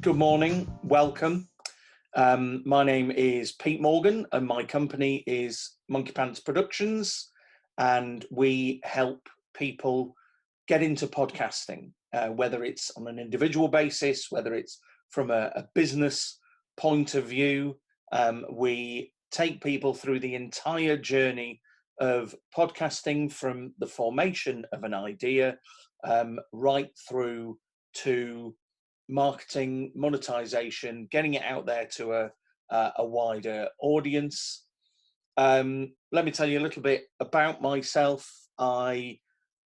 Good morning, welcome. My name is Pete Morgan and my company is MonkeyPants Productions, and we help people get into podcasting, whether it's on an individual basis, whether it's from a business point of view. We take people through the entire journey of podcasting, from the formation of an idea right through to marketing, monetization, getting it out there to a wider audience. Let me tell you a little bit about myself. I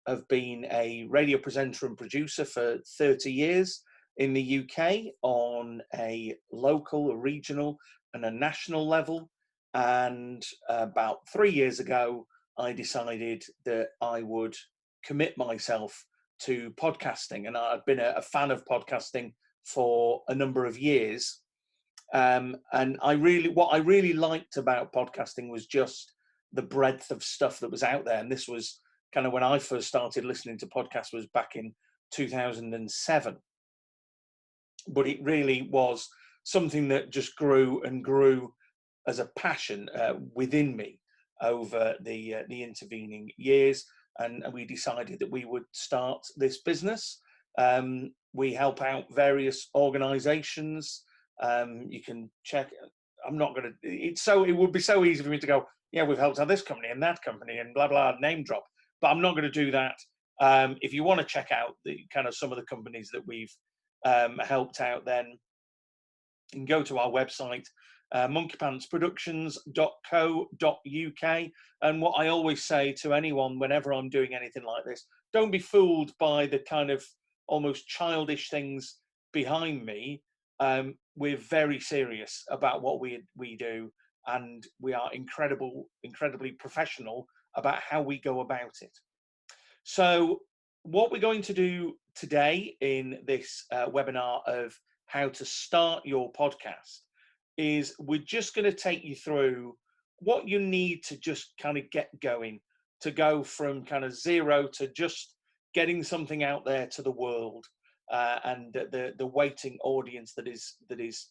have been a radio presenter and producer for 30 years in the UK on a local, a regional, and a national level. And about 3 years ago, I decided that I would commit myself to podcasting, and I've been a fan of podcasting for a number of years. And what I really liked about podcasting was just the breadth of stuff that was out there. And this was kind of when I first started listening to podcasts, was back in 2007. But it really was something that just grew and grew as a passion within me over the intervening years. And we decided that we would start this business. We help out various organizations. You can check. I'm not going to, it would be so easy for me to go, yeah, we've helped out this company and that company and blah, blah, name drop. But I'm not going to do that. If you want to check out the kind of some of the companies that we've helped out, then you can go to our website, MonkeyPantsProductions.co.uk. And what I always say to anyone whenever I'm doing anything like this, don't be fooled by the kind of almost childish things behind me. We're very serious about what we do, and we are incredibly professional about how we go about it. So what we're going to do today in this webinar of how to start your podcast is we're just going to take you through what you need to just kind of get going, to go from kind of zero to just getting something out there to the world, and the waiting audience that is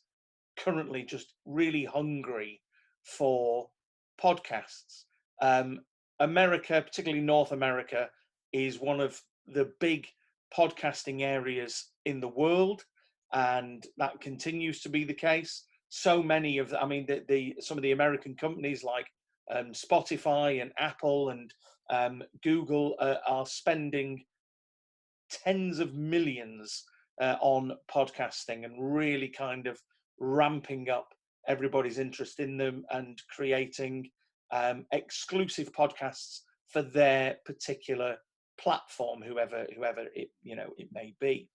currently just really hungry for podcasts. America, particularly North America, is one of the big podcasting areas in the world, and that continues to be the case. So many of some of the American companies like Spotify and Apple and Google are spending tens of millions on podcasting and really kind of ramping up everybody's interest in them and creating exclusive podcasts for their particular platform, whoever it may be.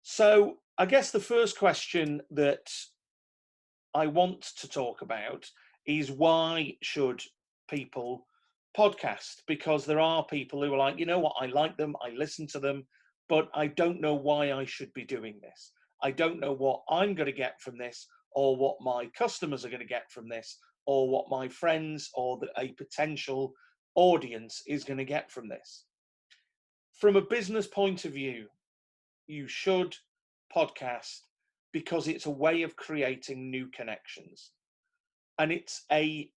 So I guess the first question that I want to talk about is, why should people podcast? Because there are people who are like, you know what, I like them, I listen to them, but I don't know why I should be doing this. I don't know what I'm going to get from this, or what my customers are going to get from this, or what my friends or a potential audience is going to get from this. From a business point of view, you should podcast because it's a way of creating new connections, and it's a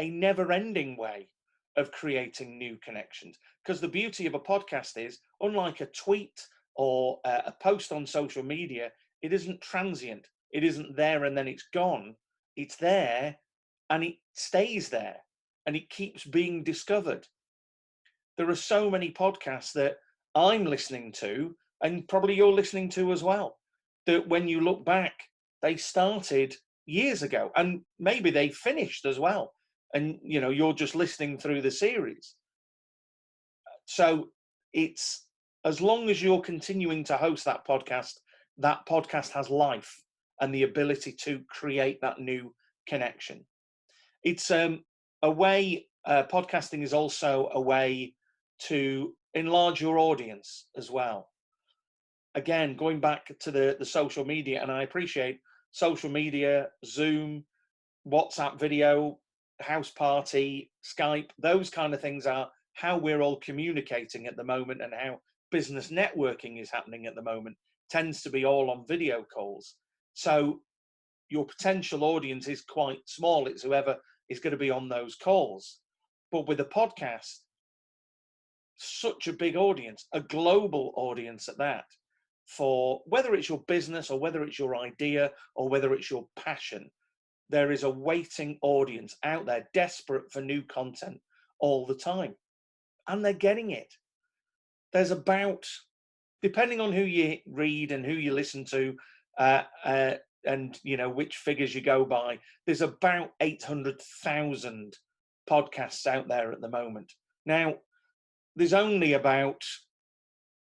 never-ending way of creating new connections. Because the beauty of a podcast is, unlike a tweet or a post on social media, it isn't transient. It isn't there and then it's gone. It's there and it stays there and it keeps being discovered. There are so many podcasts that I'm listening to, and probably you're listening to as well, that when you look back, they started years ago, and maybe they finished as well, and you're just listening through the series. So it's, as long as you're continuing to host that podcast has life and the ability to create that new connection. It's a way, podcasting is also a way to enlarge your audience as well. Again, going back to the social media, and I appreciate social media, Zoom, WhatsApp video, house party, Skype, those kind of things are how we're all communicating at the moment and how business networking is happening at the moment. tends to be all on video calls. So your potential audience is quite small. It's whoever is going to be on those calls. But with a podcast, such a big audience, a global audience at that, for whether it's your business or whether it's your idea or whether it's your passion, there is a waiting audience out there desperate for new content all the time. And they're getting it. There's about, depending on who you read and who you listen to, and which figures you go by, there's about 800,000 podcasts out there at the moment. Now, there's only about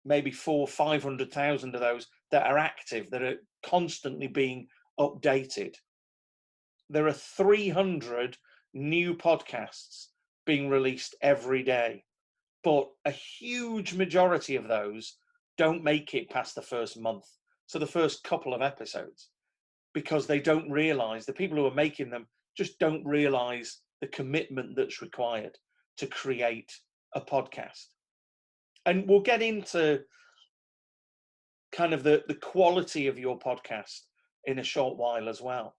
maybe 500,000 of those that are active, that are constantly being updated. There are 300 new podcasts being released every day, but a huge majority of those don't make it past the first month. So the first couple of episodes, because they don't realize, the people who are making them just don't realize the commitment that's required to create a podcast. And we'll get into kind of the quality of your podcast in a short while as well.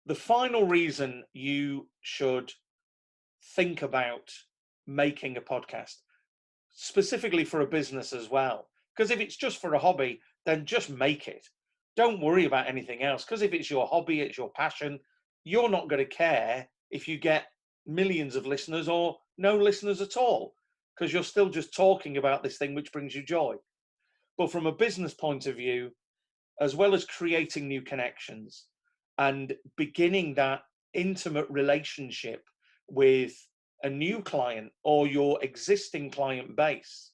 The final reason you should think about making a podcast, specifically for a business as well, because if it's just for a hobby, then just make it. Don't worry about anything else, because if it's your hobby, it's your passion, you're not going to care if you get millions of listeners or no listeners at all, because you're still just talking about this thing which brings you joy. But from a business point of view, as well as creating new connections and beginning that intimate relationship with a new client or your existing client base,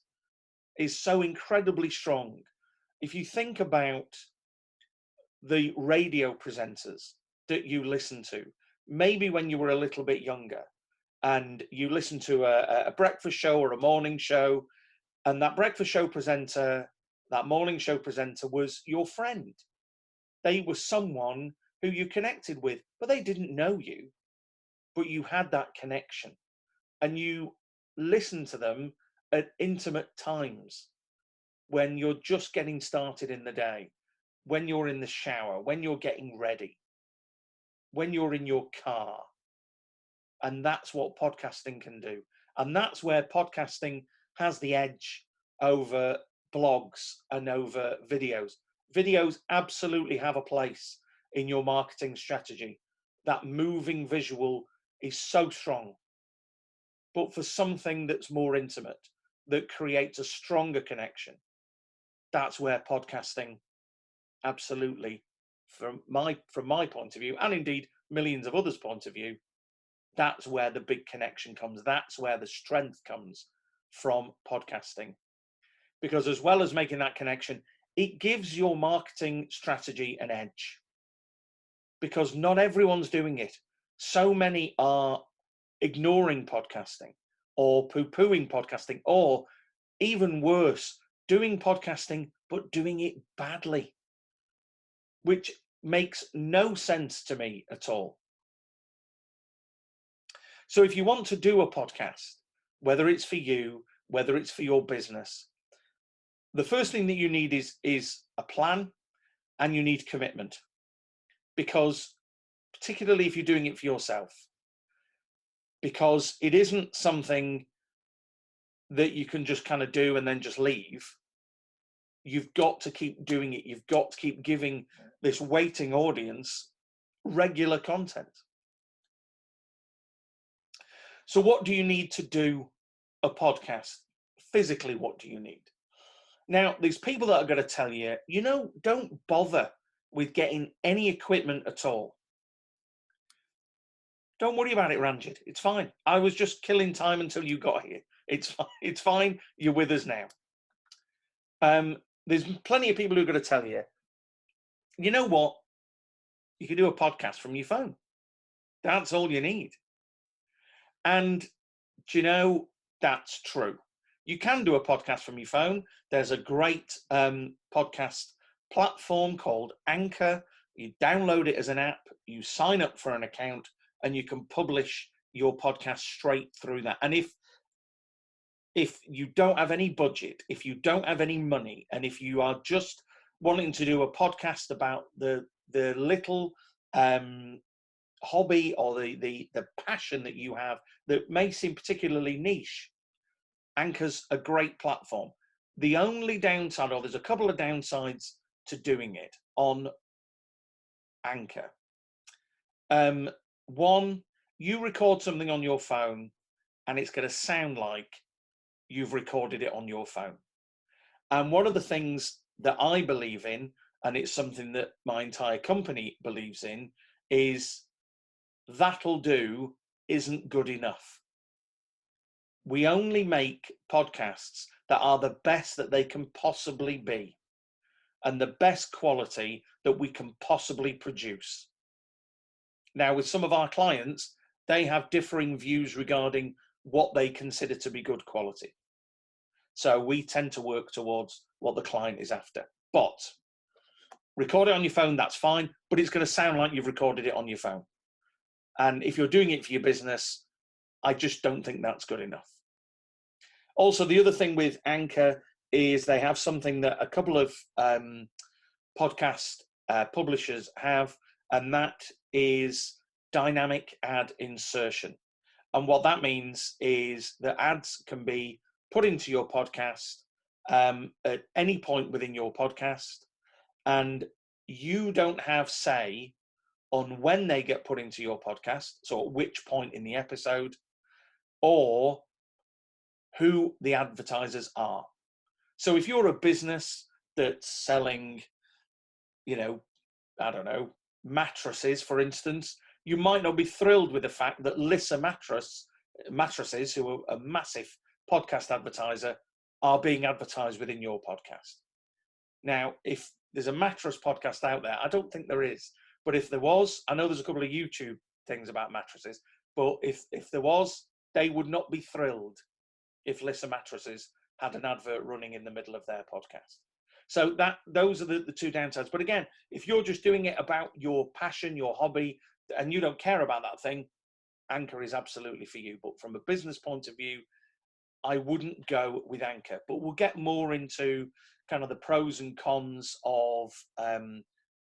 is so incredibly strong. If you think about the radio presenters that you listen to, maybe when you were a little bit younger, and you listened to a breakfast show or a morning show, and that breakfast show presenter, that morning show presenter was your friend. They were someone who you connected with, but they didn't know you, but you had that connection, and you listened to them at intimate times when you're just getting started in the day, when you're in the shower, when you're getting ready, when you're in your car. And that's what podcasting can do. And that's where podcasting has the edge over blogs and over videos. Videos absolutely have a place in your marketing strategy. That moving visual is so strong. But for something that's more intimate, that creates a stronger connection, that's where podcasting absolutely, from my point of view, and indeed millions of others' point of view, that's where the big connection comes. That's where the strength comes from podcasting. Because as well as making that connection, it gives your marketing strategy an edge. Because not everyone's doing it. So many are ignoring podcasting or poo-pooing podcasting, or even worse, doing podcasting but doing it badly, which makes no sense to me at all. So if you want to do a podcast, whether it's for you, whether it's for your business, the first thing that you need is a plan, and you need commitment. Because particularly if you're doing it for yourself, because it isn't something that you can just kind of do and then just leave. You've got to keep doing it. You've got to keep giving this waiting audience regular content. So what do you need to do a podcast? Physically, what do you need? Now, there's people that are going to tell you, don't bother with getting any equipment at all. Don't worry about it, Ranjit. It's fine. I was just killing time until you got here. It's fine. It's fine. You're with us now. There's plenty of people who are going to tell you, you know what? You can do a podcast from your phone. That's all you need. And do you know, that's true. You can do a podcast from your phone. There's a great podcast platform called Anchor. You download it as an app, you sign up for an account, and you can publish your podcast straight through that. And if you don't have any budget, if you don't have any money, and if you are just wanting to do a podcast about the little hobby or the passion that you have that may seem particularly niche, Anchor's a great platform. The only downside, or there's a couple of downsides to doing it on Anchor. One, you record something on your phone and it's going to sound like you've recorded it on your phone. And one of the things that I believe in, and it's something that my entire company believes in, is that'll do isn't good enough. We only make podcasts that are the best that they can possibly be and the best quality that we can possibly produce. Now, with some of our clients, they have differing views regarding what they consider to be good quality. So we tend to work towards what the client is after. But record it on your phone, that's fine, but it's going to sound like you've recorded it on your phone. And if you're doing it for your business, I just don't think that's good enough. Also, the other thing with Anchor is they have something that a couple of podcast publishers have, and that is dynamic ad insertion. And what that means is that ads can be put into your podcast at any point within your podcast, and you don't have say on when they get put into your podcast, so at which point in the episode, or who the advertisers are. So if you're a business that's selling, mattresses, for instance, you might not be thrilled with the fact that Lissa Mattresses, who are a massive podcast advertiser, are being advertised within your podcast. Now, if there's a mattress podcast out there, I don't think there is, but if there was, I know there's a couple of YouTube things about mattresses, but if there was, they would not be thrilled if Lissa Mattresses had an advert running in the middle of their podcast. So those are the two downsides. But again, if you're just doing it about your passion, your hobby, and you don't care about that thing, Anchor is absolutely for you. But from a business point of view, I wouldn't go with Anchor. But we'll get more into kind of the pros and cons of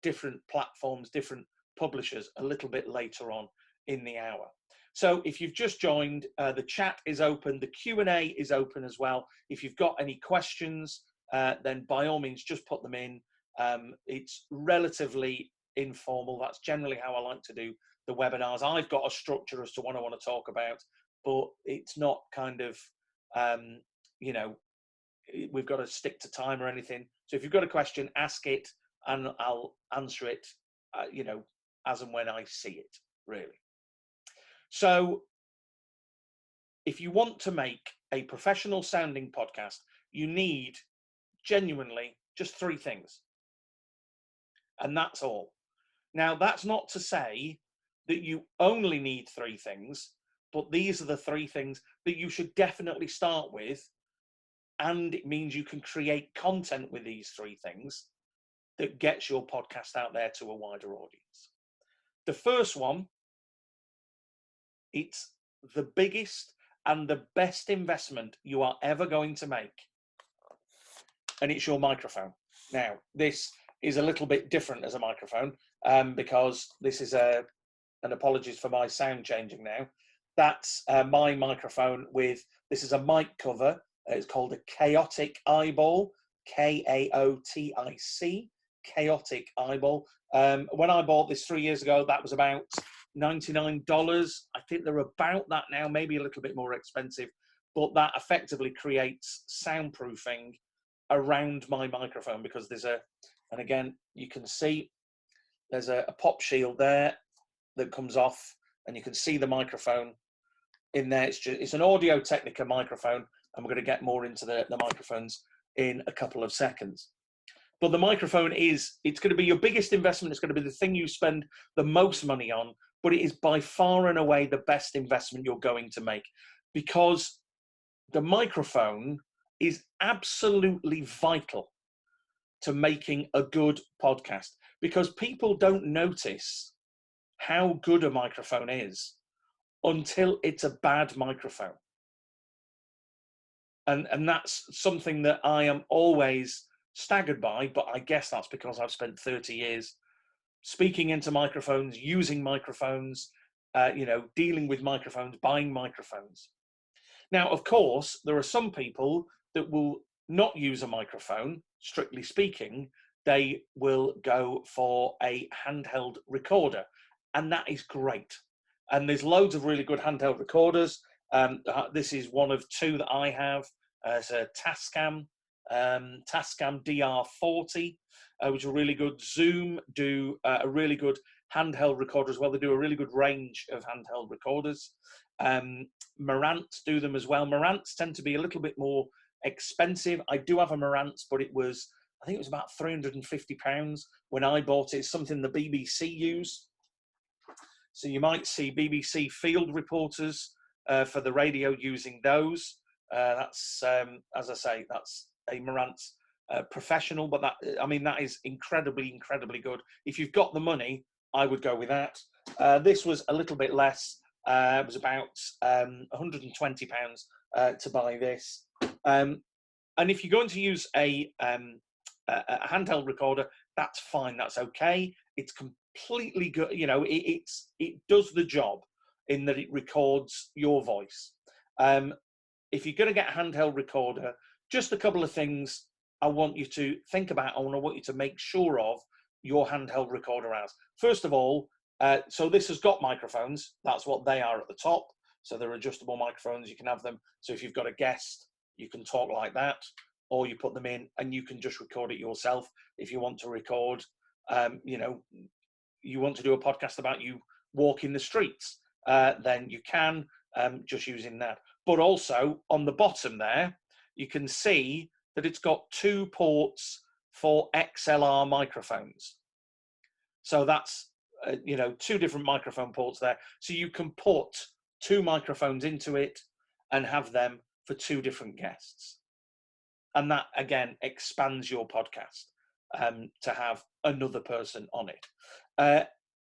different platforms, different publishers a little bit later on in the hour. So if you've just joined, the chat is open, the Q&A is open as well. If you've got any questions, then by all means, just put them in. It's relatively informal. That's generally how I like to do the webinars. I've got a structure as to what I want to talk about, but it's not kind of, we've got to stick to time or anything. So if you've got a question, ask it, and I'll answer it, as and when I see it, really. So if you want to make a professional sounding podcast, you need genuinely just 3 things. And that's all. Now, that's not to say that you only need 3 things, but these are the 3 things that you should definitely start with. And it means you can create content with these 3 things that gets your podcast out there to a wider audience. The first one, it's the biggest and the best investment you are ever going to make, and it's your microphone. Now, this is a little bit different as a microphone because this is and apologies for my sound changing now. That's my microphone this is a mic cover. It's called a Chaotic Eyeball, K-A-O-T-I-C, Chaotic Eyeball. When I bought this 3 years ago, that was about $99. I think they're about that now, maybe a little bit more expensive, but that effectively creates soundproofing around my microphone because and again, you can see there's a pop shield there that comes off, and you can see the microphone in there. It's an Audio-Technica microphone, and we're going to get more into the microphones in a couple of seconds. But the microphone it's going to be your biggest investment. It's going to be the thing you spend the most money on, but it is by far and away the best investment you're going to make, because the microphone is absolutely vital to making a good podcast, because people don't notice how good a microphone is until it's a bad microphone. And that's something that I am always staggered by, but I guess that's because I've spent 30 years speaking into microphones, using microphones, dealing with microphones, buying microphones. Now, of course, there are some people that will not use a microphone, strictly speaking. They will go for a handheld recorder, and that is great. And there's loads of really good handheld recorders. This is one of two that I have. It's a Tascam DR40, which are really good. Zoom do a really good handheld recorder as well. They do a really good range of handheld recorders. Marantz do them as well. Marantz tend to be a little bit more expensive. I do have a Marantz, but I think it was about £350 when I bought it. It's something the BBC use. So you might see BBC field reporters for the radio using those. That's, as I say, that's a Marantz professional, but that is incredibly, incredibly good. If you've got the money, I would go with that. This was a little bit less. It was about £120 to buy this. And if you're going to use a handheld recorder, that's fine. That's okay. It's completely good. It does the job in that it records your voice. If you're going to get a handheld recorder, just a couple of things I want you to think about. I want you to make sure of your handheld recorder has. First of all, so this has got microphones. That's what they are at the top. So they're adjustable microphones. You can have them. So if you've got a guest, you can talk like that, or you put them in and you can just record it yourself. If you want to record, you want to do a podcast about you walking the streets, then you can, just using that. But also on the bottom there, you can see that it's got 2 ports for XLR microphones. So that's, 2 different microphone ports there. So you can put 2 microphones into it and have them for 2 different guests. And that, again, expands your podcast to have another person on it.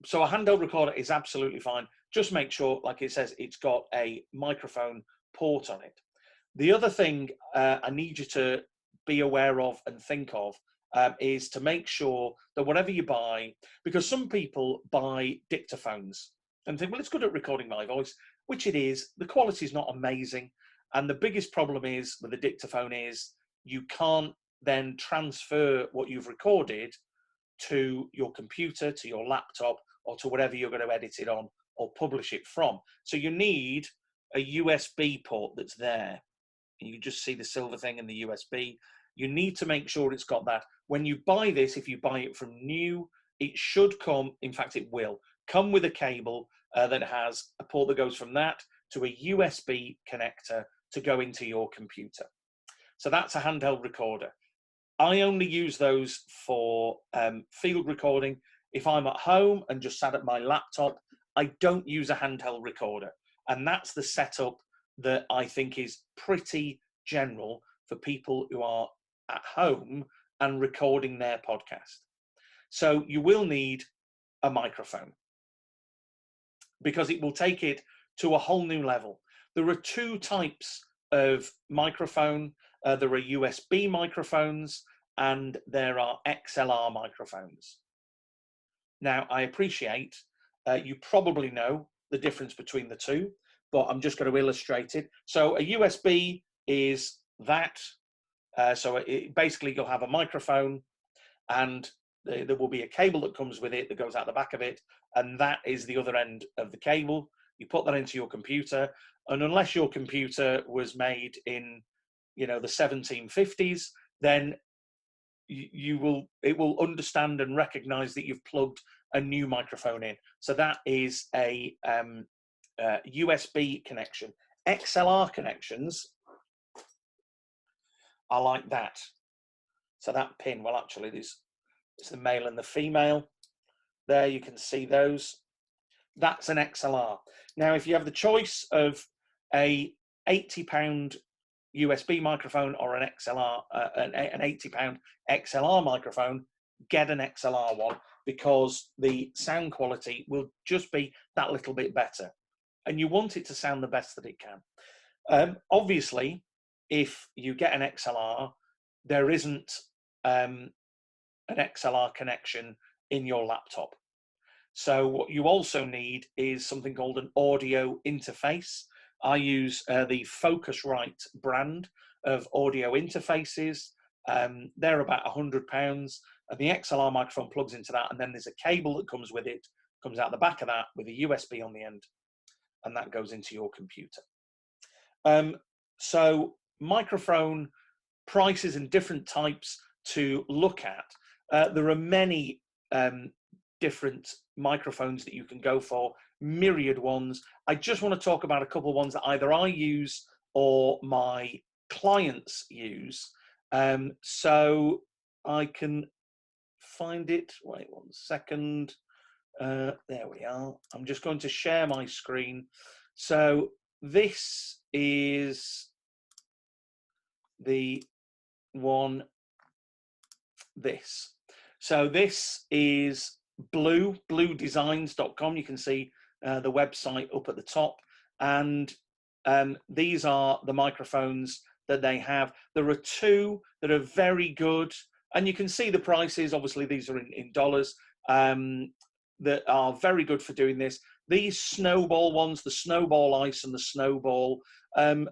So a handheld recorder is absolutely fine. Just make sure, like it says, it's got a microphone port on it. The other thing I need you to be aware of and think of is to make sure that whatever you buy, because some people buy dictaphones and think, well, it's good at recording my voice, which it is. The quality is not amazing. And the biggest problem is with the dictaphone is you can't then transfer what you've recorded to your computer, to your laptop, or to whatever you're going to edit it on or publish it from. So you need a USB port that's there. You just see the silver thing in the USB. You need to make sure it's got that. When you buy this, if you buy it from new, it should come, in fact, it will come with a cable that has a port that goes from that to a USB connector to go into your computer. So that's a handheld recorder. I only use those for field recording. If I'm at home and just sat at my laptop, I don't use a handheld recorder. And that's the setup that I think is pretty general for people who are at home and recording their podcast. So you will need a microphone because it will take it to a whole new level. There are 2 types of microphone. There are USB microphones and there are XLR microphones. Now, I appreciate you probably know the difference between the 2, but I'm just going to illustrate it. So a USB is that. So basically you'll have a microphone and there will be a cable that comes with it that goes out the back of it, and that is the other end of the cable. You put that into your computer, and unless your computer was made in, the 1750s, then it will understand and recognize that you've plugged a new microphone in. So that is a USB connection. XLR connections are like that. So that pin, well, actually, it's the male and the female. There you can see those. That's an XLR. Now, if you have the choice of a £80 USB microphone or an XLR, an £80 XLR microphone, get an XLR one because the sound quality will just be that little bit better. And you want it to sound the best that it can. Obviously, if you get an XLR, there isn't an XLR connection in your laptop. So what you also need is something called an audio interface. I use the Focusrite brand of audio interfaces. They're about £100, and the XLR microphone plugs into that, and then there's a cable that comes with it, comes out the back of that with a USB on the end, and that goes into your computer. So microphone prices and different types to look at. There are many different microphones that you can go for, myriad ones. I just want to talk about a couple of ones that either I use or my clients use. So I can find it. Wait 1 second. There we are. I'm just going to share my screen. So this is the one, this. So this is bluedesigns.com. You can see the website up at the top, and these are the microphones that they have. There are two that are very good, and you can see the prices. Obviously these are in dollars, that are very good for doing this. These Snowball ones, the Snowball Ice and the Snowball,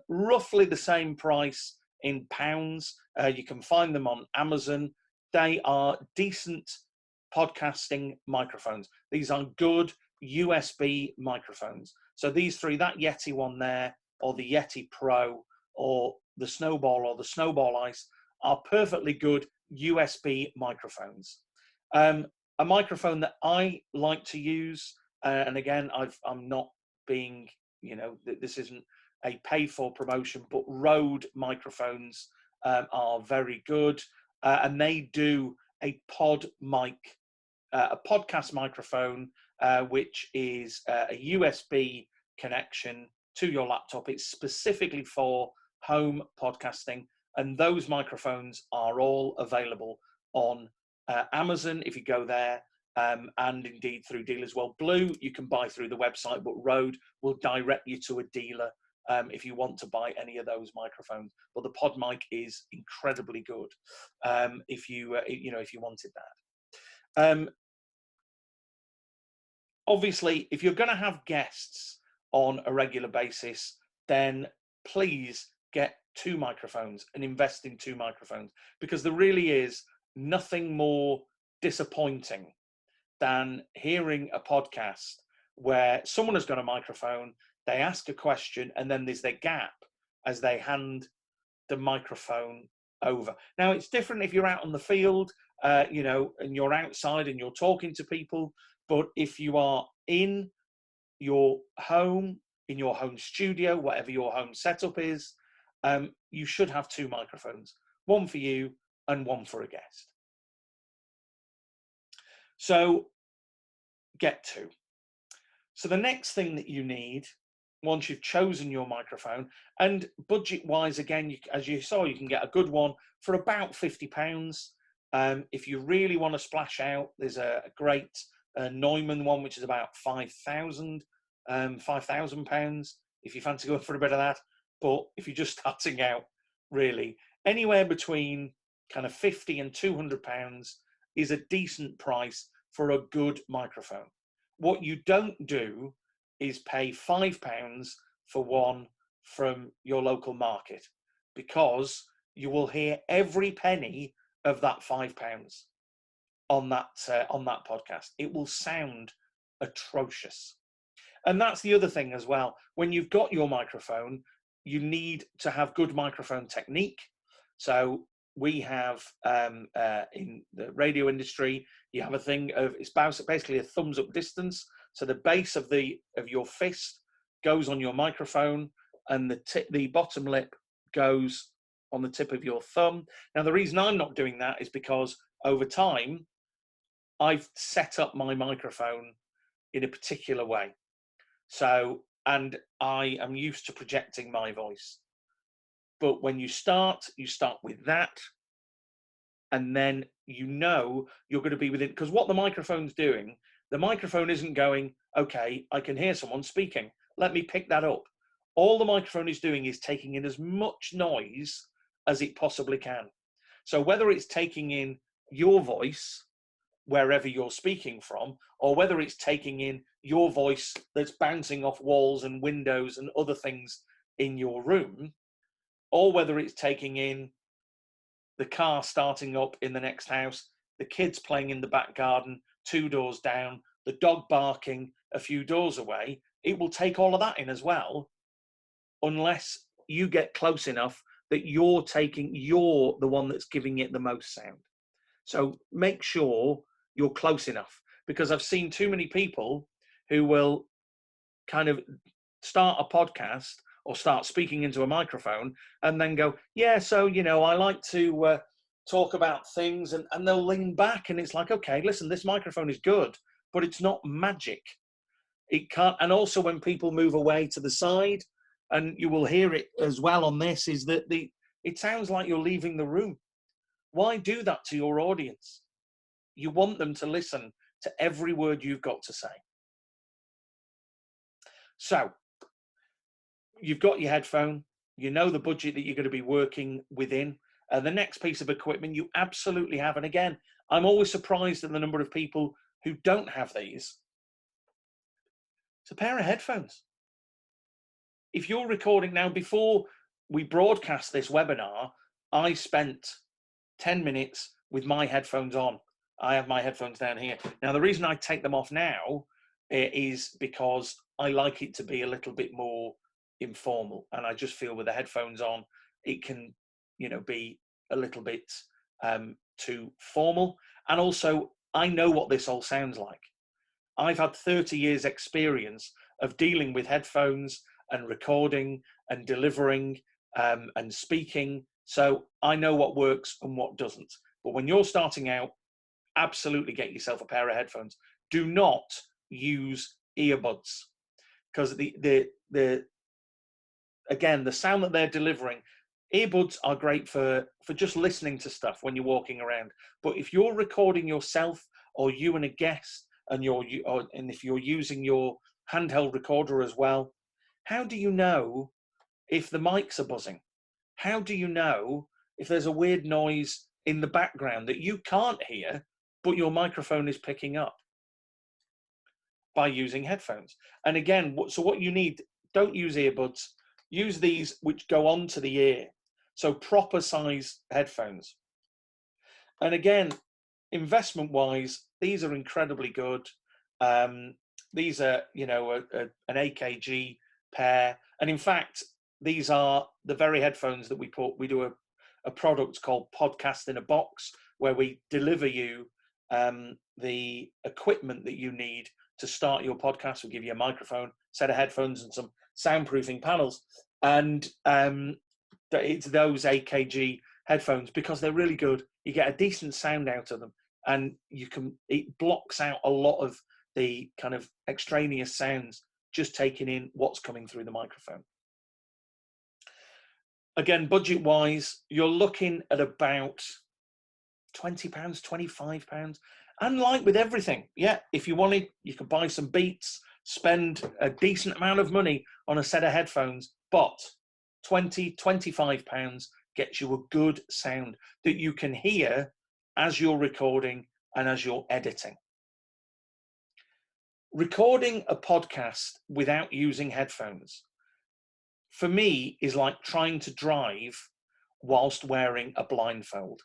roughly the same price in pounds. You can find them on Amazon. They are decent podcasting microphones. These are good USB microphones. So these three, that Yeti one there, or the Yeti Pro, or the Snowball or the Snowball Ice, are perfectly good USB microphones. A microphone that I like to use, and again, I'm not being, this isn't a pay-for promotion, but Rode microphones are very good, and they do a pod mic, a podcast microphone, which is a USB connection to your laptop. It's specifically for home podcasting, and those microphones are all available on Amazon if you go there, and indeed through dealers. Well, Blue you can buy through the website, but Rode will direct you to a dealer if you want to buy any of those microphones. But the pod mic is incredibly good if you wanted that. Obviously, if you're going to have guests on a regular basis, then please get 2 microphones and invest in 2 microphones, because there really is nothing more disappointing than hearing a podcast where someone has got a microphone, they ask a question, and then there's their gap as they hand the microphone over. Now, it's different if you're out on the field, and you're outside and you're talking to people. But if you are in your home, in your home studio, whatever your home setup is, you should have 2 microphones, one for you and one for a guest. So get 2. So the next thing that you need, once you've chosen your microphone, and budget-wise, again, as you saw, you can get a good one for about £50. If you really want to splash out, there's a great Neumann one, which is about £5,000 if you fancy going for a bit of that. But if you're just starting out, really, anywhere between kind of £50 and £200 is a decent price for a good microphone. What you don't do is pay £5 for one from your local market, because you will hear every penny of that £5 on that podcast. It will sound atrocious. And that's the other thing as well. When you've got your microphone, you need to have good microphone technique. So we have in the radio industry, you have a thing of, it's basically a thumbs up distance. So the base of your fist goes on your microphone, and the bottom lip goes on the tip of your thumb. Now, the reason I'm not doing that is because over time, I've set up my microphone in a particular way. So, and I am used to projecting my voice. But when you start with that, and then you're going to be within, because what the microphone's doing, the microphone isn't going, okay, I can hear someone speaking, let me pick that up. All the microphone is doing is taking in as much noise as it possibly can. So whether it's taking in your voice wherever you're speaking from, or whether it's taking in your voice that's bouncing off walls and windows and other things in your room, or whether it's taking in the car starting up in the next house, the kids playing in the back garden 2 doors down, the dog barking a few doors away, it will take all of that in as well, unless you get close enough that you're the one that's giving it the most sound. So make sure you're close enough, because I've seen too many people who will kind of start a podcast or start speaking into a microphone and then go, yeah, so, I like to talk about things, and they'll lean back, and it's like, okay, listen, this microphone is good, but it's not magic. It can't. And also when people move away to the side, and you will hear it as well on this, is that it sounds like you're leaving the room. Why do that to your audience? You want them to listen to every word you've got to say. So you've got your headphone, you know the budget that you're going to be working within. The next piece of equipment you absolutely have. And again, I'm always surprised at the number of people who don't have these. It's a pair of headphones. If you're recording now, before we broadcast this webinar, I spent 10 minutes with my headphones on. I have my headphones down here. Now, the reason I take them off now is because I like it to be a little bit more informal. And I just feel with the headphones on, it can, be a little bit too formal. And also, I know what this all sounds like. I've had 30 years experience of dealing with headphones and recording and delivering and speaking. So I know what works and what doesn't. But when you're starting out, absolutely get yourself a pair of headphones. Do not use earbuds, because again, the sound that they're delivering, earbuds are great for just listening to stuff when you're walking around. But if you're recording yourself, or you and a guest, and if you're using your handheld recorder as well, how do you know if the mics are buzzing? How do you know if there's a weird noise in the background that you can't hear, but your microphone is picking up? By using headphones. And again, so what you need, don't use earbuds, use these which go onto the ear. So proper size headphones. And again, investment wise, these are incredibly good. These are, an AKG pair. And in fact, these are the very headphones that we do a product called Podcast in a Box, where we deliver you the equipment that you need to start your podcast. We'll give you a microphone, set of headphones, and some soundproofing panels. And it's those AKG headphones, because they're really good. You get a decent sound out of them, and it blocks out a lot of the kind of extraneous sounds, just taking in what's coming through the microphone. Again, budget wise, you're looking at about £20, £25. And like with everything, yeah, if you wanted, you could buy some Beats, spend a decent amount of money on a set of headphones, but £20, £25 gets you a good sound that you can hear as you're recording and as you're editing. Recording a podcast without using headphones, for me, is like trying to drive whilst wearing a blindfold,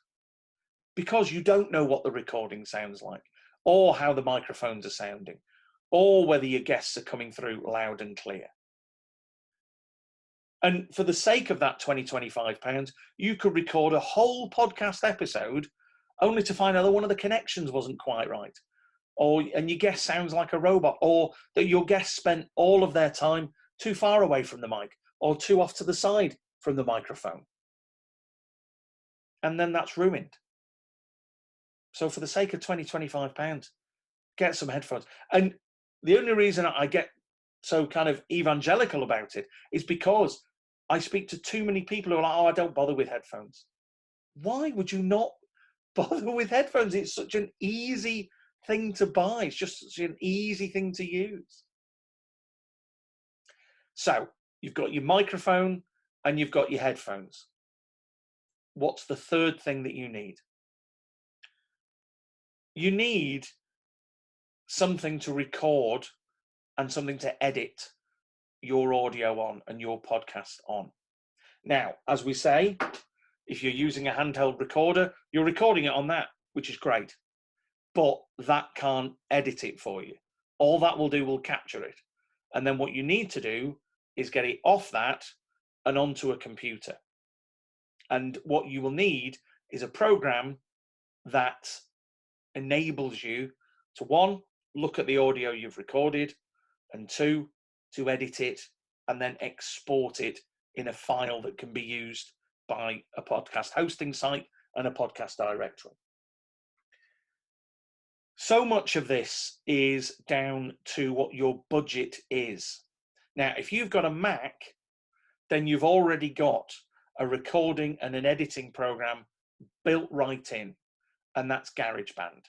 because you don't know what the recording sounds like, or how the microphones are sounding, or whether your guests are coming through loud and clear. And for the sake of that £20-25, you could record a whole podcast episode only to find out that one of the connections wasn't quite right, and your guest sounds like a robot, or that your guest spent all of their time too far away from the mic, or too off to the side from the microphone. And then that's ruined. So for the sake of £20-25, get some headphones. And the only reason I get so kind of evangelical about it is because I speak to too many people who are like, oh, I don't bother with headphones. Why would you not bother with headphones? It's such an easy thing to buy. It's just such an easy thing to use. So you've got your microphone and you've got your headphones. what's the third thing that you need? You need something to record and something to edit your audio on and your podcast on. Now, as we say, if you're using a handheld recorder, you're recording it on that, which is great, but that can't edit it for you. All that will do will capture it. And then what you need to do is get it off that and onto a computer. And what you will need is a program that enables you to, one, look at the audio you've recorded, and two, to edit it and then export it in a file that can be used by a podcast hosting site and a podcast directory. So much of this is down to what your budget is. Now, if you've got a Mac, then you've already got a recording and an editing program built right in, and that's GarageBand.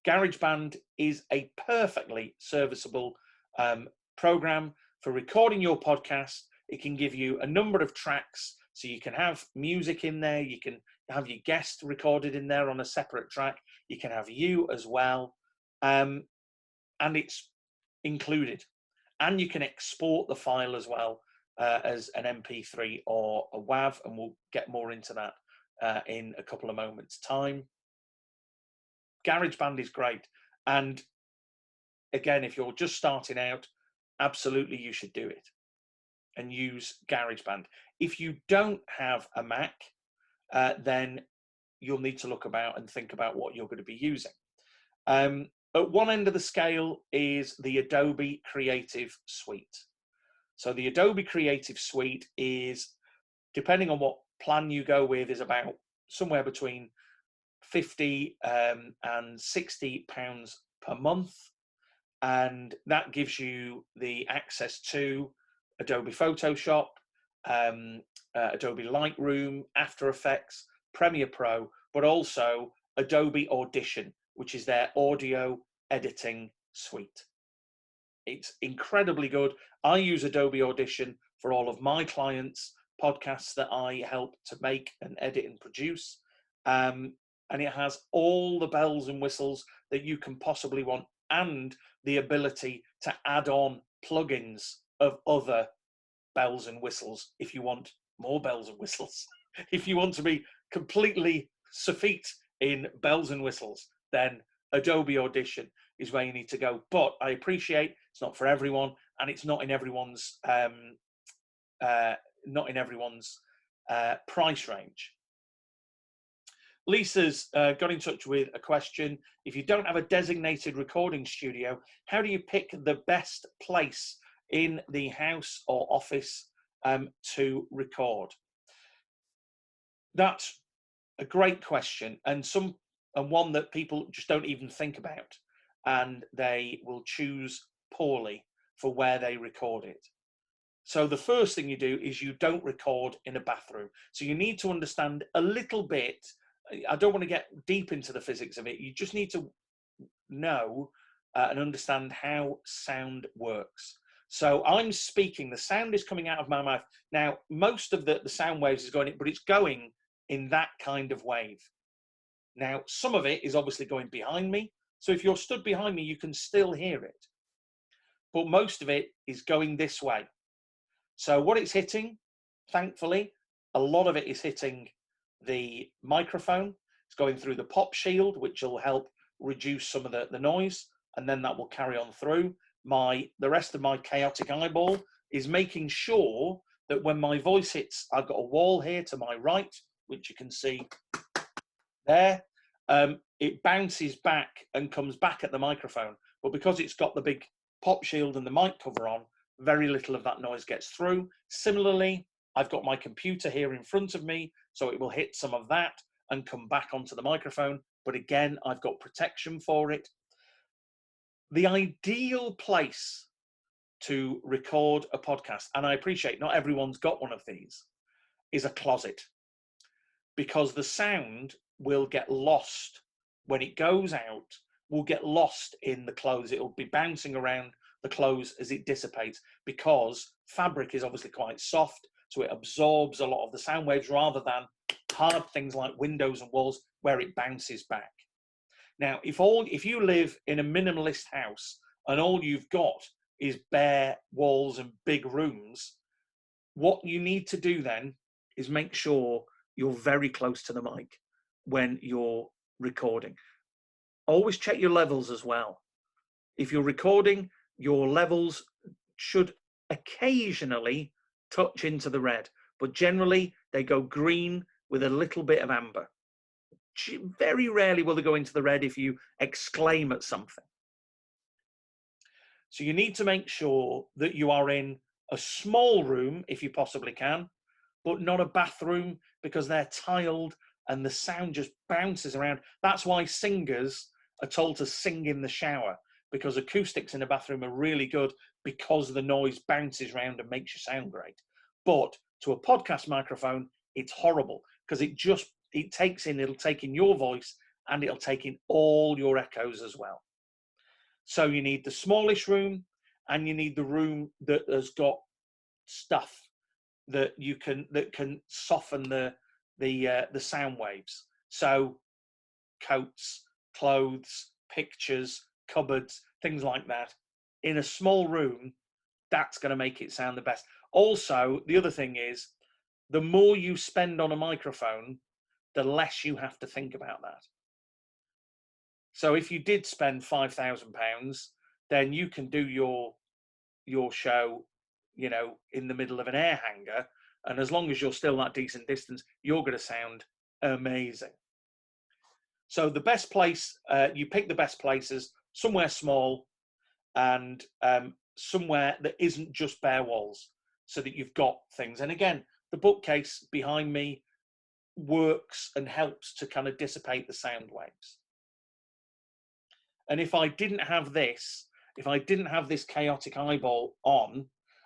GarageBand is a perfectly serviceable program for recording your podcast. It can give you a number of tracks, so you can have music in there, you can have your guest recorded in there on a separate track, you can have you as well, and it's included. And you can export the file as well as an MP3 or a WAV, and we'll get more into that in a couple of moments' time. GarageBand is great, and again, if you're just starting out, absolutely you should do it and use GarageBand. If you don't have a Mac, then you'll need to look about and think about what you're going to be using. At one end of the scale is the Adobe Creative Suite. So the Adobe Creative Suite is, depending on what plan you go with, is about somewhere between £50 and £60 per month. And that gives you the access to Adobe Photoshop, Adobe Lightroom, After Effects, Premiere Pro, but also Adobe Audition, which is their audio editing suite. It's incredibly good. I use Adobe Audition for all of my clients' podcasts that I help to make and edit and produce. And it has all the bells and whistles that you can possibly want, and the ability to add on plugins of other bells and whistles if you want more bells and whistles. If you want to be completely suffit in bells and whistles, then Adobe Audition is where you need to go. But I appreciate it's not for everyone, and it's not in everyone's price range. Lisa's got in touch with a question. If you don't have a designated recording studio, how do you pick the best place in the house or office to record? That's a great question, and one that people just don't even think about, and they will choose poorly for where they record it. So the first thing you do is you don't record in a bathroom. So you need to understand a little bit. I don't want to get deep into the physics of it. You just need to know and understand how sound works. So I'm speaking, the sound is coming out of my mouth. Now, most of the sound waves is going in, but it's going in that kind of wave. Now, some of it is obviously going behind me. So if you're stood behind me, you can still hear it. But most of it is going this way. So what it's hitting, thankfully, a lot of it is hitting the microphone. It's going through the pop shield, which will help reduce some of the noise, and then that will carry on through. The rest of my chaotic eyeball is making sure that when my voice hits, I've got a wall here to my right, which you can see there. It bounces back and comes back at the microphone, but because it's got the big pop shield and the mic cover on, very little of that noise gets through. Similarly, I've got my computer here in front of me, so it will hit some of that and come back onto the microphone. But again, I've got protection for it. The ideal place to record a podcast, and I appreciate not everyone's got one of these, is a closet, because the sound will get lost when it goes out, will get lost in the clothes. It'll be bouncing around the clothes as it dissipates, because fabric is obviously quite soft, so it absorbs a lot of the sound waves rather than hard things like windows and walls where it bounces back. Now, if you live in a minimalist house and all you've got is bare walls and big rooms, what you need to do then is make sure you're very close to the mic when you're recording. Always check your levels as well. If you're recording, your levels should occasionally touch into the red, but generally they go green with a little bit of amber. Very rarely will they go into the red if you exclaim at something. So you need to make sure that you are in a small room if you possibly can, but not a bathroom, because they're tiled and the sound just bounces around. That's why singers are told to sing in the shower, because acoustics in a bathroom are really good because the noise bounces around and makes you sound great. But to a podcast microphone, it's horrible because it'll take in your voice and it'll take in all your echoes as well. So you need the smallish room, and you need the room that has got stuff that can soften the sound waves. So coats, clothes, pictures, cupboards, things like that. In a small room, that's going to make it sound the best. Also, the other thing is, the more you spend on a microphone, the less you have to think about that. So if you did spend £5,000, then you can do your show, in the middle of an air hanger, and as long as you're still that decent distance, you're going to sound amazing. So the best place, you pick the best places, somewhere small, and somewhere that isn't just bare walls, so that you've got things. And again, the bookcase behind me works and helps to kind of dissipate the sound waves. And if I didn't have this chaotic eyeball on,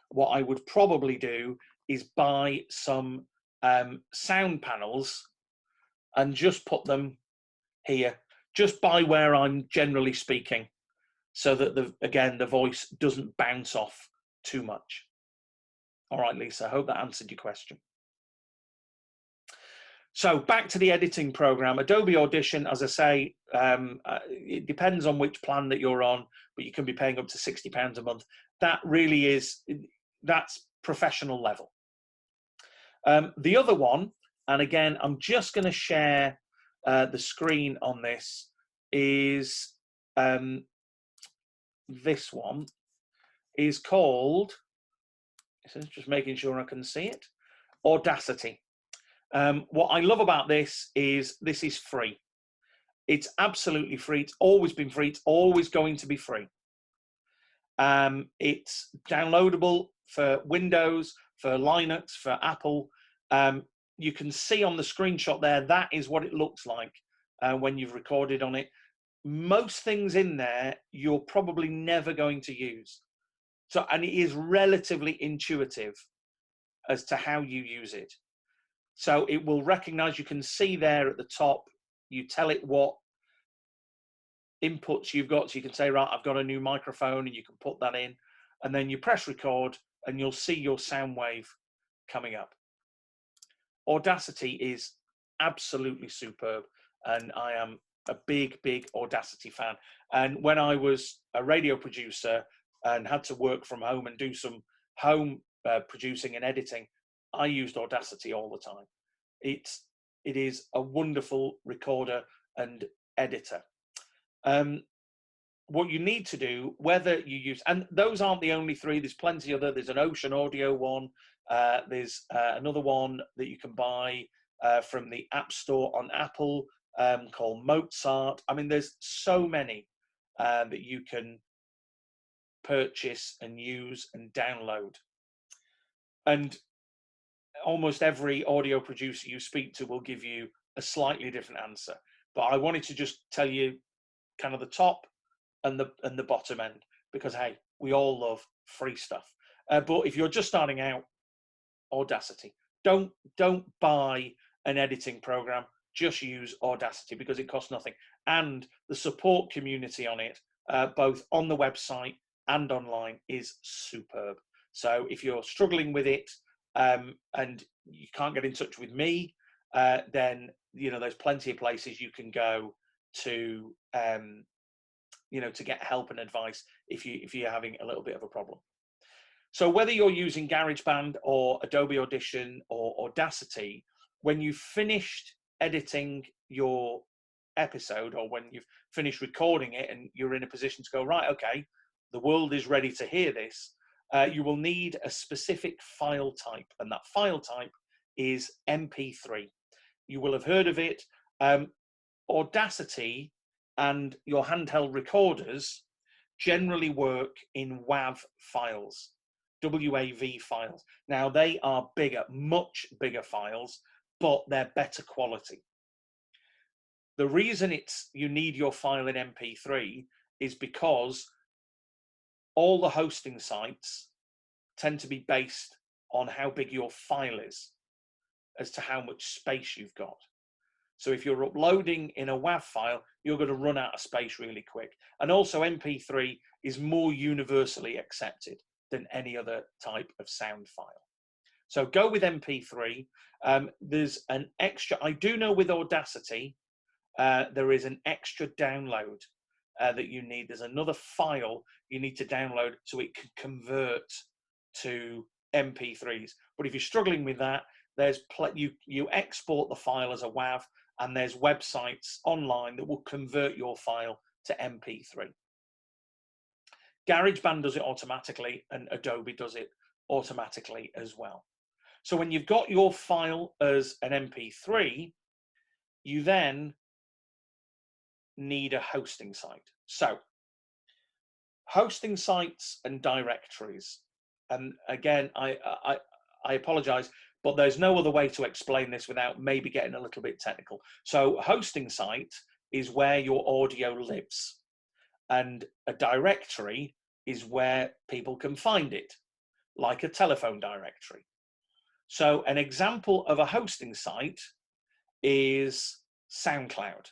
what I would probably do is buy some sound panels and just put them here, just by where I'm generally speaking, so that the voice doesn't bounce off too much. All right, Lisa, I hope that answered your question. So back to the editing program, Adobe Audition, as I say, it depends on which plan that you're on, but you can be paying up to £60 a month. That really that's professional level. The other one, and again, I'm just going to share the screen on this, is this one is called, just making sure I can see it, Audacity. What I love about this is free. It's absolutely free. It's always been free. It's always going to be free. It's downloadable for Windows, for Linux, for Apple. You can see on the screenshot there, that is what it looks like when you've recorded on it. Most things in there you're probably never going to use. And it is relatively intuitive as to how you use it. So it will recognize, you can see there at the top, you tell it what inputs you've got. So you can say, right, I've got a new microphone, and you can put that in, and then you press record and you'll see your sound wave coming up. Audacity is absolutely superb, and I am a big, big Audacity fan. And when I was a radio producer and had to work from home and do some home producing and editing, I used Audacity all the time. It is a wonderful recorder and editor. What you need to do, whether you use, and those aren't the only three, there's plenty other, there's an Ocean Audio one, there's another one that you can buy from the App Store on Apple called Mozart. I mean, there's so many that you can purchase and use and download. And almost every audio producer you speak to will give you a slightly different answer. But I wanted to just tell you kind of the top and the bottom end, because hey, we all love free stuff. But if you're just starting out, Audacity. Don't buy an editing program. Just use Audacity, because it costs nothing. And the support community on it, both on the website and online, is superb. So if you're struggling with it and you can't get in touch with me, then there's plenty of places you can go to to get help and advice if you're having a little bit of a problem. So whether you're using GarageBand or Adobe Audition or Audacity, when you've finished editing your episode, or when you've finished recording it and you're in a position to go, right, okay, the world is ready to hear this, you will need a specific file type, and that file type is MP3. You will have heard of it. Audacity and your handheld recorders generally work in WAV files, WAV files. Now, they are bigger, much bigger files, but they're better quality. The reason you need your file in MP3 is because all the hosting sites tend to be based on how big your file is as to how much space you've got. So if you're uploading in a WAV file, you're going to run out of space really quick. And also MP3 is more universally accepted than any other type of sound file. So go with MP3. There's an extra, I do know with Audacity, there is an extra download that you need. There's another file you need to download so it can convert to MP3s. But if you're struggling with that, you export the file as a WAV, and there's websites online that will convert your file to MP3. GarageBand does it automatically, and Adobe does it automatically as well. So when you've got your file as an MP3, you then need a hosting site. So hosting sites and directories, and again, I apologize, but there's no other way to explain this without maybe getting a little bit technical. So hosting site is where your audio lives, and a directory is where people can find it, like a telephone directory. So an example of a hosting site is SoundCloud,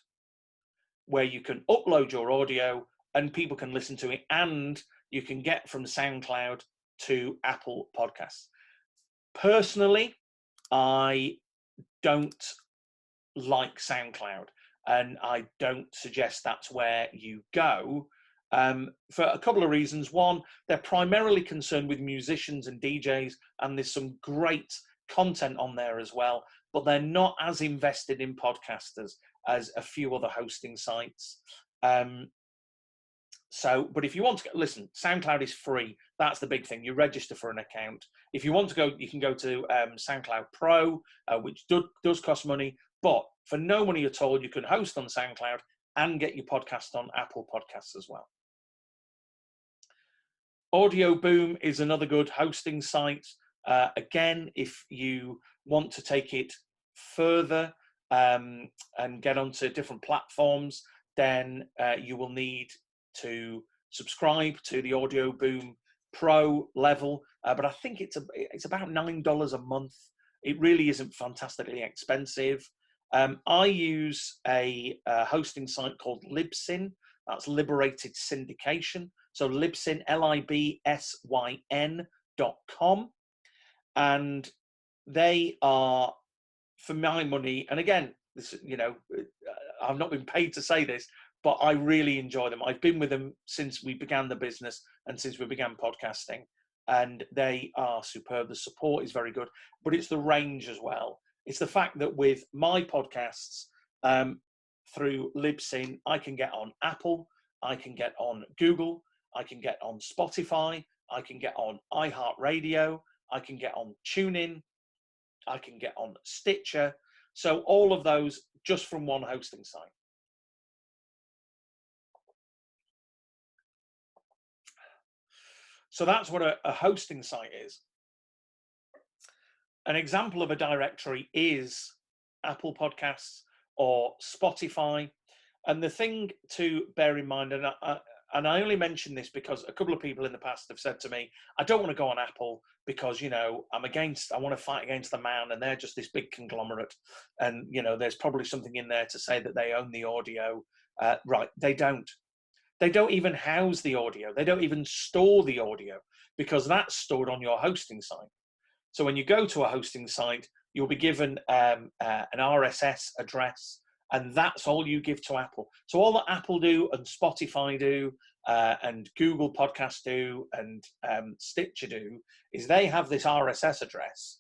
where you can upload your audio and people can listen to it, and you can get from SoundCloud to Apple Podcasts. Personally, I don't like SoundCloud, and I don't suggest that's where you go for a couple of reasons. One, they're primarily concerned with musicians and DJs, and there's some great content on there as well, but they're not as invested in podcasters as a few other hosting sites. But if you want to listen, SoundCloud is free. That's the big thing. You register for an account. If you want to go, you can go to SoundCloud Pro, which does cost money, but for no money at all, you can host on SoundCloud and get your podcast on Apple Podcasts as well. Audio Boom is another good hosting site. Again, if you want to take it further and get onto different platforms, then you will need to subscribe to the Audio Boom Pro level, but I think it's about $9 a month. It really isn't fantastically expensive. I use a hosting site called Libsyn. That's Liberated Syndication. So Libsyn, LIBSYN.com, and they are, for my money, and again, this, I've not been paid to say this, but I really enjoy them. I've been with them since we began the business and since we began podcasting, and they are superb. The support is very good, but it's the range as well. It's the fact that with my podcasts through Libsyn, I can get on Apple, I can get on Google, I can get on Spotify, I can get on iHeartRadio, I can get on TuneIn, I can get on Stitcher. So all of those just from one hosting site. So that's what a hosting site is. An example of a directory is Apple Podcasts or Spotify. And the thing to bear in mind, and I only mention this because a couple of people in the past have said to me, I don't want to go on Apple because, I want to fight against the man, and they're just this big conglomerate. And, there's probably something in there to say that they own the audio. Right, they don't. They don't even house the audio. They don't even store the audio, because that's stored on your hosting site. So when you go to a hosting site, you'll be given an RSS address, and that's all you give to Apple. So all that Apple do and Spotify do and Google Podcasts do and Stitcher do is they have this RSS address.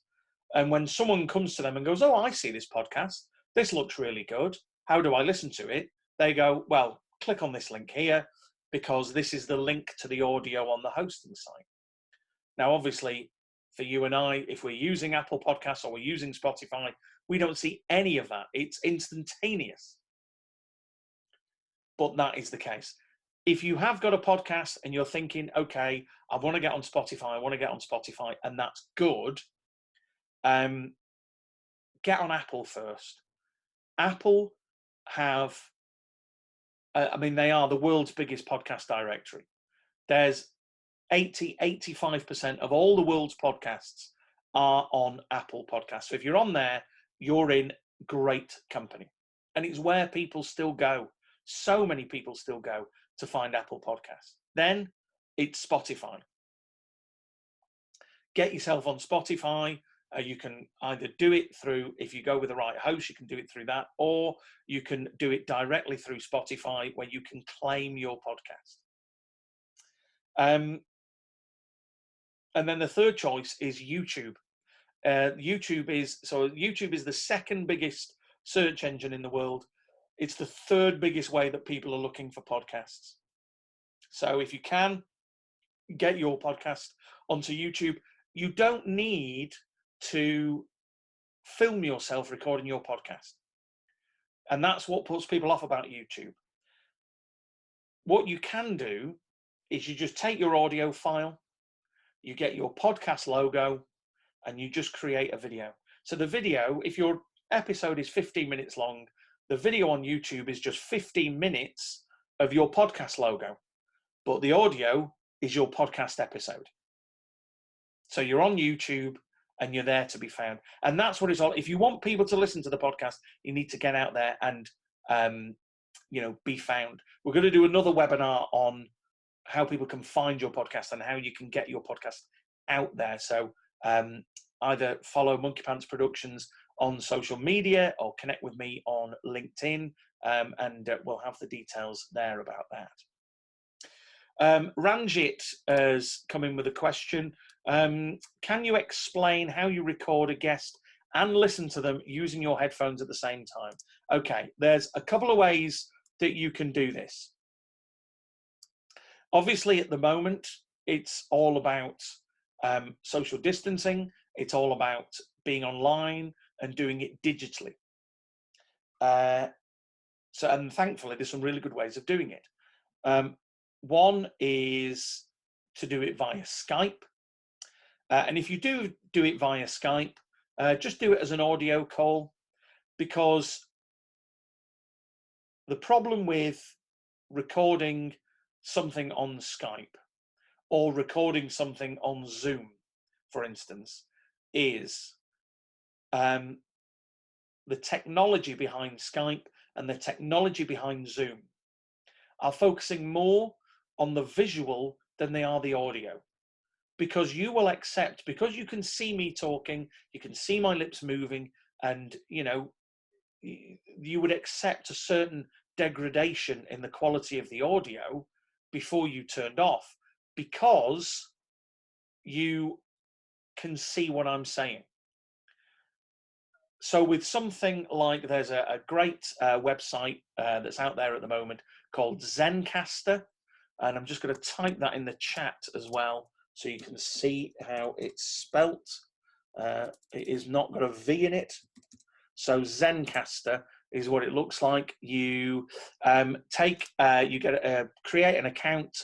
And when someone comes to them and goes, oh, I see this podcast, this looks really good, how do I listen to it? They go, well, click on this link here because this is the link to the audio on the hosting site. Now, obviously, for you and I, if we're using Apple Podcasts or we're using Spotify, we don't see any of that. It's instantaneous. But that is the case. If you have got a podcast and you're thinking, okay, I want to get on Spotify, and that's good, get on Apple first. Apple have, they are the world's biggest podcast directory. There's 85% of all the world's podcasts are on Apple Podcasts. So if you're on there, you're in great company. And it's where people still go. So many people still go to find Apple Podcasts. Then it's Spotify. Get yourself on Spotify. You can either do it through, if you go with the right host, you can do it through that, or you can do it directly through Spotify where you can claim your podcast. And then the third choice is YouTube. YouTube is the second biggest search engine in the world. It's the third biggest way that people are looking for podcasts. So if you can get your podcast onto YouTube, you don't need to film yourself recording your podcast. And that's what puts people off about YouTube. What you can do is you just take your audio file, you get your podcast logo, and you just create a video. So the video, if your episode is 15 minutes long, the video on YouTube is just 15 minutes of your podcast logo, but the audio is your podcast episode. So you're on YouTube and you're there to be found. And that's what it's all. If you want people to listen to the podcast, you need to get out there and, be found. We're going to do another webinar on how people can find your podcast and how you can get your podcast out there. So either follow MonkeyPants Productions on social media or connect with me on LinkedIn, and we'll have the details there about that. Ranjit has come in with a question. Can you explain how you record a guest and listen to them using your headphones at the same time? Okay, there's a couple of ways that you can do this. Obviously, at the moment, it's all about social distancing. It's all about being online and doing it digitally. And thankfully, there's some really good ways of doing it. One is to do it via Skype. And if you do it via Skype, just do it as an audio call, because the problem with recording something on Skype or recording something on Zoom, for instance, is the technology behind Skype and the technology behind Zoom are focusing more on the visual than they are the audio. Because you will accept, because you can see me talking, you can see my lips moving, and you would accept a certain degradation in the quality of the audio before you turned off, because you can see what I'm saying. So with something like, there's a great website that's out there at the moment called Zencastr, and I'm just going to type that in the chat as well so you can see how it's spelt. It is not got a V in it. So Zencastr is what it looks like. You create an account,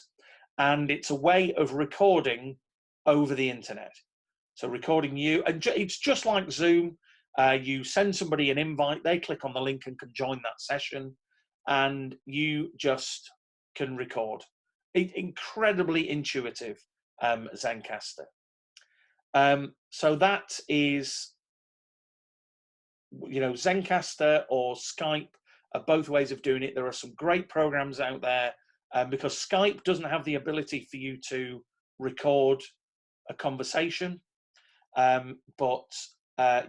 and it's a way of recording over the internet. So recording you, and it's just like Zoom. You send somebody an invite, they click on the link and can join that session, and you just can record. Incredibly intuitive, Zencastr. So that is, Zencastr or Skype are both ways of doing it. There are some great programs out there, because Skype doesn't have the ability for you to record a conversation, but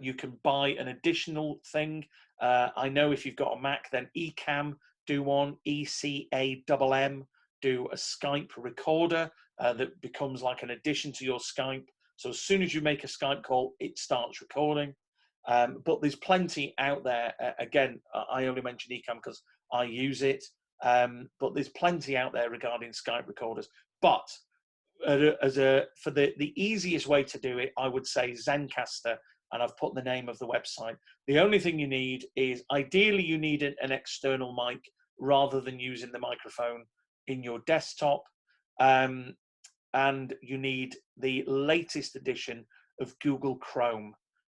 you can buy an additional thing. I know if you've got a Mac, then Ecamm do one, ECAMM, do a Skype recorder that becomes like an addition to your Skype. So as soon as you make a Skype call, it starts recording. But there's plenty out there. Again, I only mention Ecamm because I use it. But there's plenty out there regarding Skype recorders. But for the easiest way to do it, I would say Zencaster, and I've put the name of the website. The only thing you need is, ideally, you need an external mic rather than using the microphone in your desktop. And you need the latest edition of Google Chrome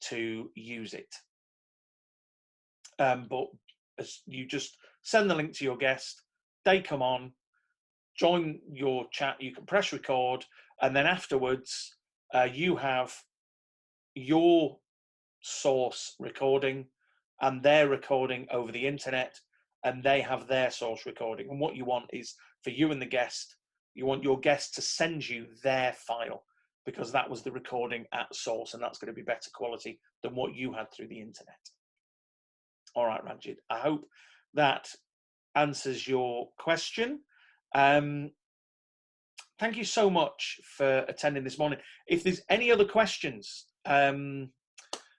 to use it. But you just send the link to your guest, they come on, join your chat, you can press record, and then afterwards you have your source recording and they're recording over the internet, and they have their source recording. And what you want is for you and the guest, you want your guest to send you their file, because that was the recording at source, and that's going to be better quality than what you had through the internet. All right, Ranjit, I hope that answers your question. Thank you so much for attending this morning. If there's any other questions, Joe,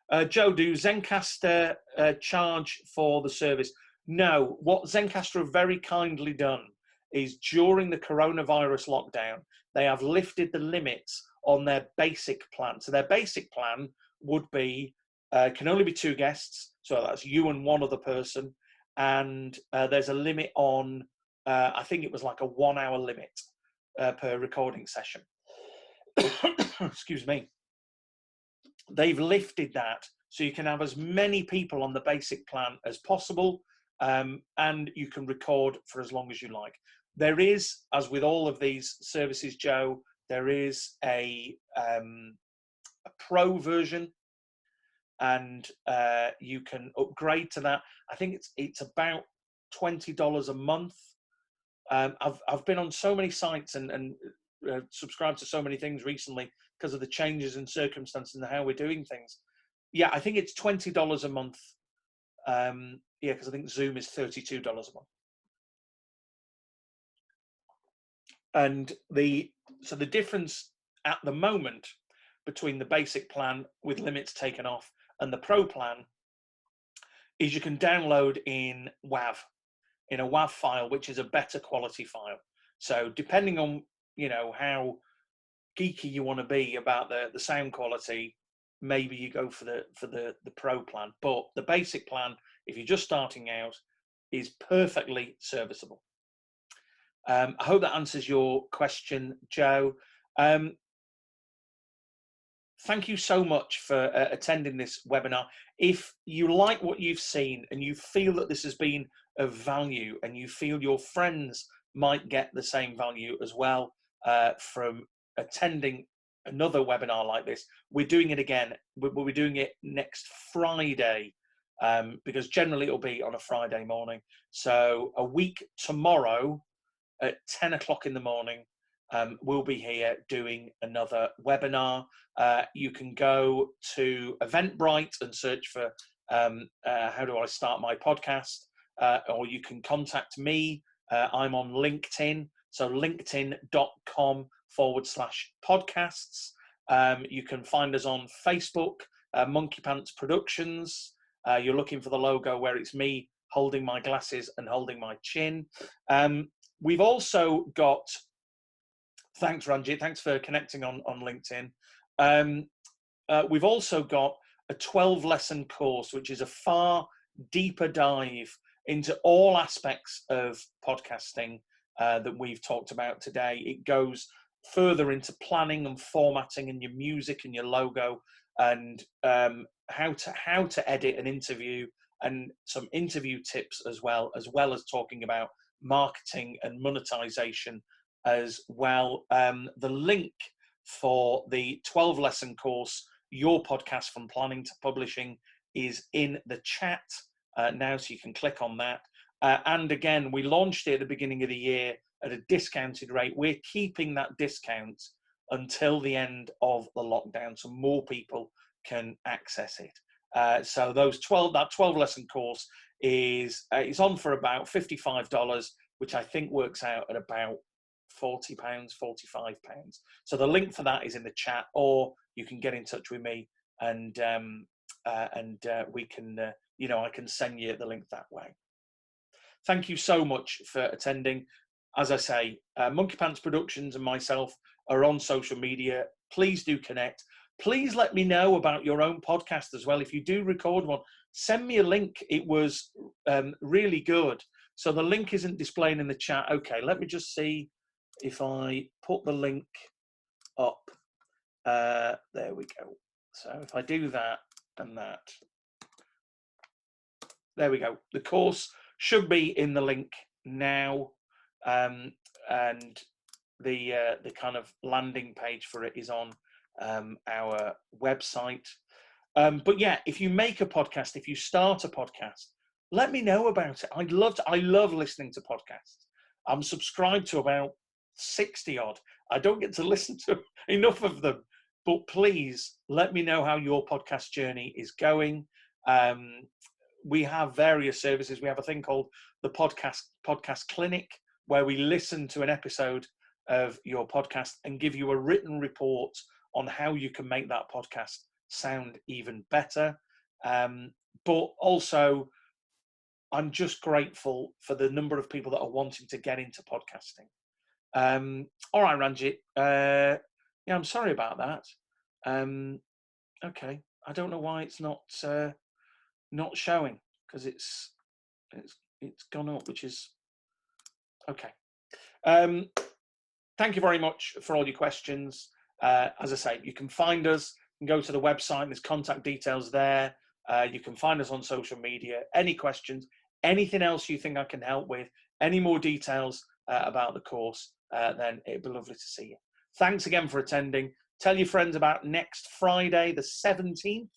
do Zencaster charge for the service? No. What Zencaster have very kindly done is, during the coronavirus lockdown, they have lifted the limits on their basic plan. So their basic plan would be, can only be 2 guests, so that's you and one other person, and there's a limit on, I think it was like a 1-hour limit per recording session. Excuse me. They've lifted that, so you can have as many people on the basic plan as possible, and you can record for as long as you like. There is, as with all of these services, Joe, there is a pro version, and you can upgrade to that. I think it's about $20 a month. I've been on so many sites and subscribed to so many things recently because of the changes in circumstances and how we're doing things. Yeah, I think it's $20 a month. Yeah, because I think Zoom is $32 a month. And the difference at the moment between the basic plan with limits taken off and the pro plan is you can download in WAV, in a WAV file, which is a better quality file. So depending on, you know, how geeky you want to be about the sound quality, maybe you go for the pro plan. But the basic plan, if you're just starting out, is perfectly serviceable. I hope that answers your question, Joe. Thank you so much for attending this webinar. If you like what you've seen and you feel that this has been of value, and you feel your friends might get the same value as well from attending another webinar like this, we're doing it again. We'll be doing it next Friday, because generally it'll be on a Friday morning. So a week tomorrow at 10 o'clock in the morning, we'll be here doing another webinar. You can go to Eventbrite and search for how do I start my podcast, or you can contact me. I'm on LinkedIn, so linkedin.com/podcasts. You can find us on Facebook, MonkeyPants Productions. You're looking for the logo where it's me holding my glasses and holding my chin. We've also got, thanks Ranjit, thanks for connecting on LinkedIn. We've also got a 12-lesson course, which is a far deeper dive into all aspects of podcasting that we've talked about today. It goes further into planning and formatting and your music and your logo, and how to edit an interview, and some interview tips as well as talking about marketing and monetization as well. The link for the 12-lesson course, Your Podcast from Planning to Publishing, is in the chat now, so you can click on that. And again, we launched it at the beginning of the year at a discounted rate. We're keeping that discount until the end of the lockdown, so more people can access it. So that 12 lesson course is it's on for about $55, which I think works out at about £40, £45. So the link for that is in the chat, or you can get in touch with me, and we can, I can send you the link that way. Thank you so much for attending. As I say, MonkeyPants Productions and myself are on social media. Please do connect. Please let me know about your own podcast as well. If you do record one, send me a link. It was really good. So the link isn't displaying in the chat. Okay, let me just see if I put the link up. There we go. So if I do that and that, there we go. The course should be in the link now, and the kind of landing page for it is on our website. But yeah, if you make a podcast, if you start a podcast, let me know about it. I love listening to podcasts. I'm subscribed to about 60 odd. I don't get to listen to enough of them, but please let me know how your podcast journey is going. We have various services. We have a thing called the podcast clinic, where we listen to an episode of your podcast and give you a written report on how you can make that podcast sound even better. But also, I'm just grateful for the number of people that are wanting to get into podcasting. All right, Ranjit. Yeah, I'm sorry about that. Okay, I don't know why it's not showing, because it's gone up, which is okay. Thank you very much for all your questions. As I say, you can find us and go to the website. There's contact details there. You can find us on social media. Any questions, anything else you think I can help with, any more details about the course, then it'd be lovely to see you. Thanks again for attending. Tell your friends about next Friday, the 17th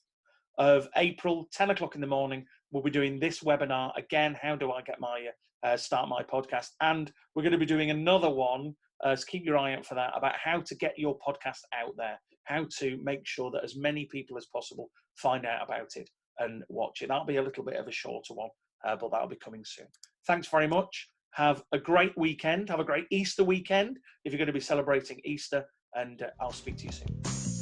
of April, 10 o'clock in the morning. We'll be doing this webinar again. How do I get my start my podcast? And we're going to be doing another one. So keep your eye out for that, about how to get your podcast out there, how to make sure that as many people as possible find out about it and watch it. That'll be a little bit of a shorter one, but that'll be coming soon. Thanks very much. Have a great weekend. Have a great Easter weekend if you're going to be celebrating Easter, and I'll speak to you soon.